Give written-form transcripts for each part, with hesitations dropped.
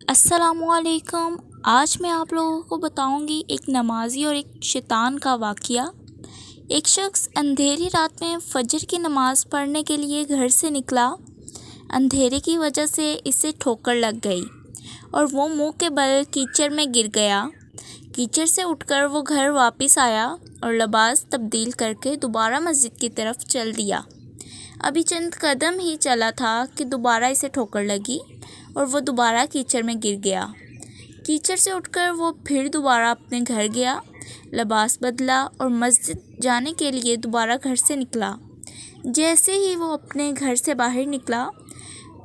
السلام علیکم۔ آج میں آپ لوگوں کو بتاؤں گی ایک نمازی اور ایک شیطان کا واقعہ۔ ایک شخص اندھیری رات میں فجر کی نماز پڑھنے کے لیے گھر سے نکلا۔ اندھیرے کی وجہ سے اسے ٹھوکر لگ گئی اور وہ منہ کے بل کیچڑ میں گر گیا۔ کیچڑ سے اٹھ کر وہ گھر واپس آیا اور لباس تبدیل کر کے دوبارہ مسجد کی طرف چل دیا۔ ابھی چند قدم ہی چلا تھا کہ دوبارہ اسے ٹھوکر لگی اور وہ دوبارہ کیچڑ میں گر گیا۔ کیچڑ سے اٹھ کر وہ پھر دوبارہ اپنے گھر گیا، لباس بدلا اور مسجد جانے کے لیے دوبارہ گھر سے نکلا۔ جیسے ہی وہ اپنے گھر سے باہر نکلا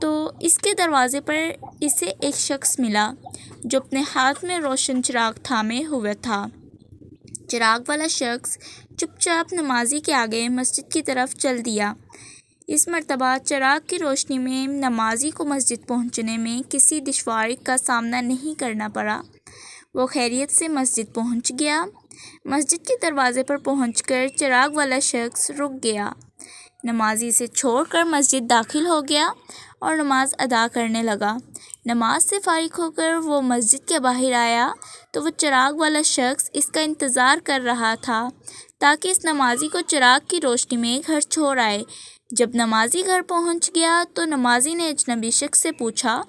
تو اس کے دروازے پر اسے ایک شخص ملا جو اپنے ہاتھ میں روشن چراغ تھامے ہوئے تھا۔ چراغ والا شخص چپ چاپ نمازی کے آگے مسجد کی طرف چل دیا۔ اس مرتبہ چراغ کی روشنی میں نمازی کو مسجد پہنچنے میں کسی دشواری کا سامنا نہیں کرنا پڑا۔ وہ خیریت سے مسجد پہنچ گیا۔ مسجد کے دروازے پر پہنچ کر چراغ والا شخص رک گیا۔ نمازی اسے چھوڑ کر مسجد داخل ہو گیا اور نماز ادا کرنے لگا۔ نماز سے فارغ ہو کر وہ مسجد کے باہر آیا تو وہ چراغ والا شخص اس کا انتظار کر رہا تھا تاکہ اس نمازی کو چراغ کی روشنی میں گھر چھوڑ آئے۔ جب نمازی گھر پہنچ گیا تو نمازی نے اجنبی شخص سے پوچھا،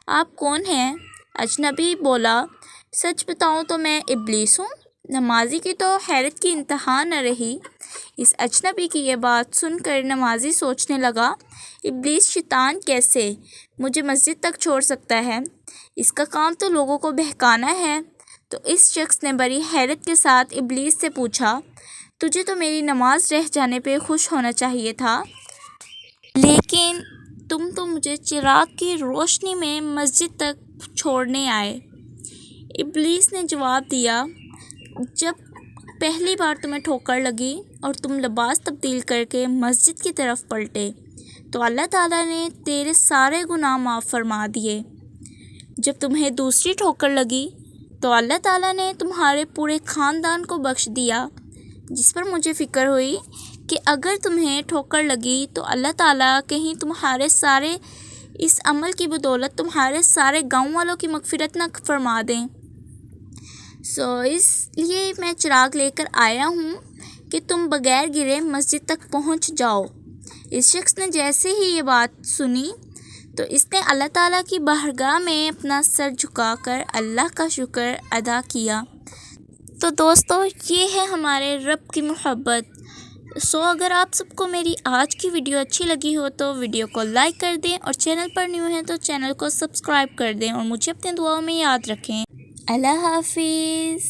آپ کون ہیں؟ اجنبی بولا، سچ بتاؤں تو میں ابلیس ہوں۔ نمازی کی تو حیرت کی انتہا نہ رہی۔ اس اجنبی کی یہ بات سن کر نمازی سوچنے لگا، ابلیس شیطان کیسے مجھے مسجد تک چھوڑ سکتا ہے؟ اس کا کام تو لوگوں کو بہکانا ہے۔ تو اس شخص نے بڑی حیرت کے ساتھ ابلیس سے پوچھا، تجھے تو میری نماز رہ جانے پہ خوش ہونا چاہیے تھا، لیکن تم تو مجھے چراغ کی روشنی میں مسجد تک چھوڑنے آئے۔ ابلیس نے جواب دیا، جب پہلی بار تمہیں ٹھوکر لگی اور تم لباس تبدیل کر کے مسجد کی طرف پلٹے تو اللہ تعالیٰ نے تیرے سارے گناہ معاف فرما دیے۔ جب تمہیں دوسری ٹھوکر لگی تو اللہ تعالیٰ نے تمہارے پورے خاندان کو بخش دیا، جس پر مجھے فکر ہوئی کہ اگر تمہیں ٹھوکر لگی تو اللہ تعالیٰ کہیں تمہارے سارے اس عمل کی بدولت تمہارے سارے گاؤں والوں کی مغفرت نہ فرما دیں۔ اس لیے میں چراغ لے کر آیا ہوں کہ تم بغیر گرے مسجد تک پہنچ جاؤ۔ اس شخص نے جیسے ہی یہ بات سنی تو اس نے اللہ تعالیٰ کی بارگاہ میں اپنا سر جھکا کر اللہ کا شکر ادا کیا۔ تو دوستو، یہ ہے ہمارے رب کی محبت۔ اگر آپ سب کو میری آج کی ویڈیو اچھی لگی ہو تو ویڈیو کو لائک کر دیں اور چینل پر نیو ہیں تو چینل کو سبسکرائب کر دیں اور مجھے اپنے دعاؤں میں یاد رکھیں۔ اللہ حافظ۔